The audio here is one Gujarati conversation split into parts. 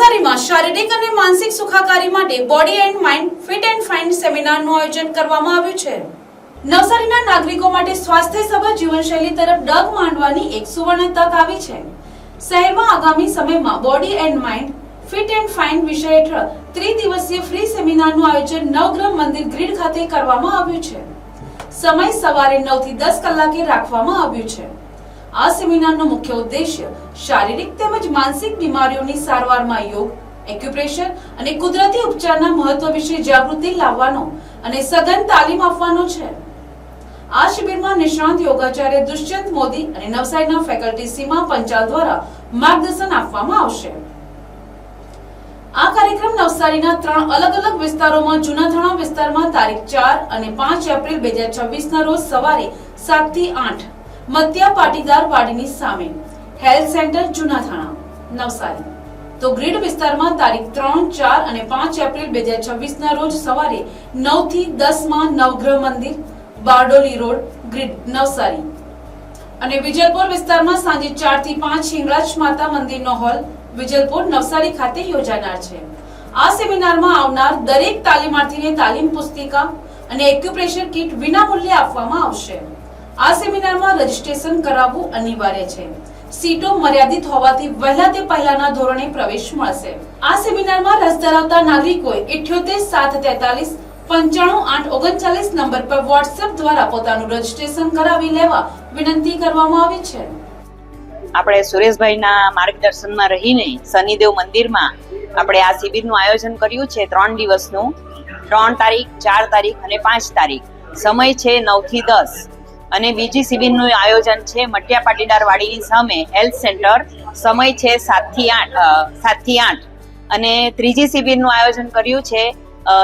નવસારીમાં શારીરિક અને માનસિક સુખાકારી માટે body and mind fit and fine સેમિનારનું આયોજન કરવામાં આવ્યું છે। નવસારીના નાગરિકો માટે સ્વાસ્થ્યસભર જીવનશૈલી તરફ ડગ માંડવાની એક સુવર્ણ તક આવી છે। શહેરમાં આગામી સમયમાં body and mind fit and fine વિષય હેઠળ ત્રિદિવસીય ફ્રી સેમિનારનું આયોજન નવગ્રહ મંદિર ગ્રીડ ખાતે કરવામાં આવ્યું છે। સમય સવારે 9 થી 10 કલાકે રાખવામાં આવ્યું છે। આ સેમિનારનો મુખ્ય ઉદ્દેશ્ય શારીરિક તેમજ માનસિક બીમારીઓની સારવારમાં યોગ, એક્યુપ્રેશર અને કુદરતી ઉપચારના મહત્વ વિશે જાગૃતિ લાવવાનો અને સઘન તાલીમ આપવાનો છે। આ શિબિરમાં નિષ્ણાંત યોગાચાર્ય દુષ્યંત મોદી અને નવસારીના ફેકલ્ટી સીમા પંચાલ દ્વારા માર્ગદર્શન આપવામાં આવશે। આ કાર્યક્રમ નવસારીના 3 અલગ અલગ વિસ્તારોમાં જૂનાથાણા વિસ્તારમાં તારીખ 4 અને 5 એપ્રિલ 2026 ના રોજ સવારે 7 થી 8 મત્યા પાટીદાર વાડીની સામે હેલ્થ સેન્ટર જૂનાથાણા નવસારી, તો ગ્રીડ વિસ્તારમાં તારીખ 3, 4 અને 5 એપ્રિલ 2026 ના રોજ સવારે 9 થી 10 માં નવગ્રહ મંદિર બારડોલી રોડ ગ્રીડ નવસારી અને વિજલપુર વિસ્તારમાં સાંજે 4 થી 5 હિંગળાજ માતા મંદિરનો હોલ વિજલપુર નવસારી ખાતે યોજાનાર છે। આ સેમિનારમાં આવનાર દરેક તાલીમાર્થીને તાલીમ પુસ્તિકા અને એક્યુપ્રેશર કિટ વિનામૂલ્યે આપવામાં આવશે। આ સેમિનારમાં રજીસ્ટ્રેશન કરાવવું અનિવાર્ય છે। સીટો મર્યાદિત હોવાથી વહેલા તે પહેલાના ધોરણે પ્રવેશ મળશે। આ સેમિનારમાં રસ ધરાવતા નાગરિકોએ 78 743 95 839 નંબર પર વોટ્સએપ દ્વારા પોતાનું રજીસ્ટ્રેશન કરાવી લેવા વિનંતી કરવામાં આવી છે। આપણે સુરેશભાઈના માર્ગદર્શનમાં રહીને શનિદેવ મંદિરમાં આપણે આ શિબિરનું આયોજન કર્યું છે 3 દિવસનું, 3 તારીખ, 4 તારીખ અને 5 તારીખ। સમય છે 9 થી 10 અને બીજી શિબિરનું આયોજન છે મટિયા પાટીદાર વાડીની સામે હેલ્થ સેન્ટર, સમય છે 7 થી 8 અને ત્રીજી શિબિરનું આયોજન કર્યું છે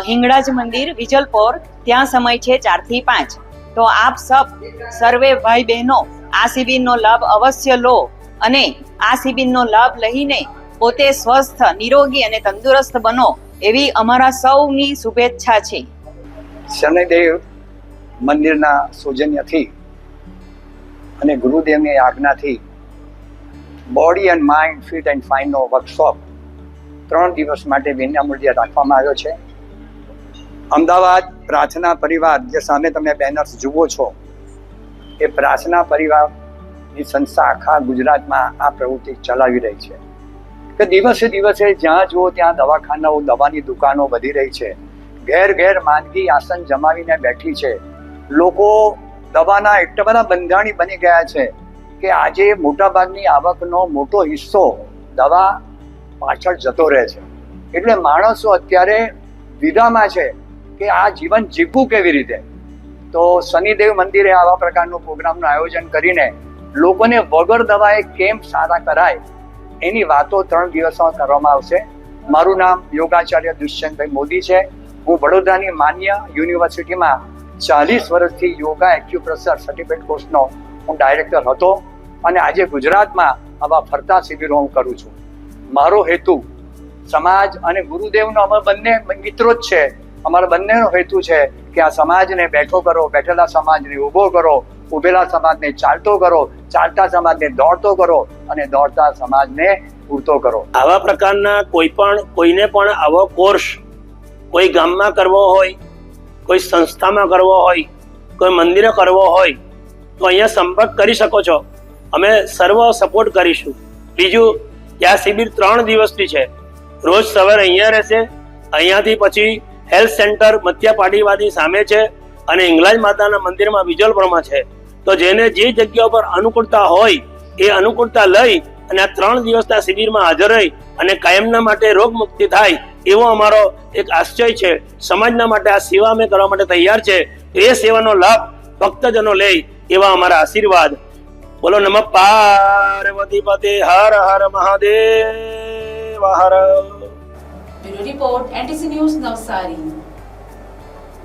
હિંગળાજ મંદિર વિજલપોર, ત્યાં સમય છે 4 થી 5। તો આપ સર્વે ભાઈ બહેનો આ શિબિરનો લાભ અવશ્ય લો અને આ શિબિરનો લાભ લઈને પોતે સ્વસ્થ, નિરોગી અને તંદુરસ્ત બનો એવી અમારા સૌની શુભેચ્છા છે। શનિદેવ મંદિરના સૌજન્યથી અને ગુરુદેવની આજ્ઞાથી body and mind fit and ફાઇનનો વર્કશોપ 3 દિવસ માટે વિનામૂલ્યે રાખવામાં આવ્યો છે। અમદાવાદ પ્રાર્થના પરિવાર, જે સામે તમે બેનર્સ જુઓ છો, એ પ્રાર્થના પરિવારની સંસ્થા આખા ગુજરાતમાં આ પ્રવૃત્તિ ચલાવી રહી છે કે દિવસે દિવસે જ્યાં જુઓ ત્યાં દવાખાનાઓ, દવાની દુકાનો વધી રહી છે। ઘેર ઘેર માંદગી આસન જમાવીને બેઠી છે। લોકો દવાના એટલા બધા બંધાણી બની ગયા છે કે આજે મોટાભાગની આવકનો મોટો હિસ્સો દવા પાછળ જતો રહે છે। એટલે માણસો અત્યારે વિધામાં છે કે આ જીવન જીવવું કેવી રીતે। તો શનિદેવ મંદિરે આવા પ્રકારનું પ્રોગ્રામનું આયોજન કરીને લોકોને વગર દવાએ કેમ સારા કરાય એની વાતો 3 દિવસમાં કરવામાં આવશે। મારું નામ યોગાચાર્ય દુષ્યંતભાઈ મોદી છે। હું વડોદરાની માન્ય યુનિવર્સિટીમાં 40 વર્ષથી યોગા એક્યુપ્રેશર સર્ટિફિકેટ કોર્સનો હું ડાયરેક્ટર હતો અને આજે ગુજરાતમાં આવા ફરતા શિબિરો હું કરું છું। મારો હેતુ સમાજ અને ગુરુદેવનો અમે બંને મિત્રો જ છે। અમારા બંનેનો હેતુ છે કે આ સમાજને બેઠો કરો, બેઠેલા સમાજને ઊભો કરો, ઊભેલા સમાજને ચાલતો કરો, ચાલતા સમાજને દોડતો કરો અને દોડતા સમાજને ઉડતો કરો। આવા પ્રકારના કોઈને પણ આવો કોર્સ કોઈ ગામમાં કરવો હોય, કોઈ સંસ્થામાં કરવો હોય, કોઈ મંદિરે કરવો હોય તો અહીંયા સંપર્ક કરી શકો છો। અમે સર્વ સપોર્ટ કરીશું। બીજું કે આ શિબિર 3 દિવસની છે। રોજ સવારે અહીંયા રહેશે, અહીંયાથી પછી હેલ્થ સેન્ટર મત્યા પાટીવાડી સામે છે અને હિંગળાજ માતાના મંદિરમાં વિજલપુરમાં છે। તો જેને જે જગ્યા પર અનુકૂળતા હોય એ અનુકૂળતા લઈ અને આ 3 દિવસના શિબિરમાં હાજર રહી અને કાયમના માટે રોગ મુક્તિ થાય એવો અમારો એક આશય છે। સમાજના માટે આ સેવા અમે કરવા માટે તૈયાર છે। એ સેવાનો લાભ ભક્તજનો લે એવા અમારા આશીર્વાદ। બોલો નમઃ પાર્વતી પતે, Har Har Mahadev Har. Bureau report, NTC news Navsari.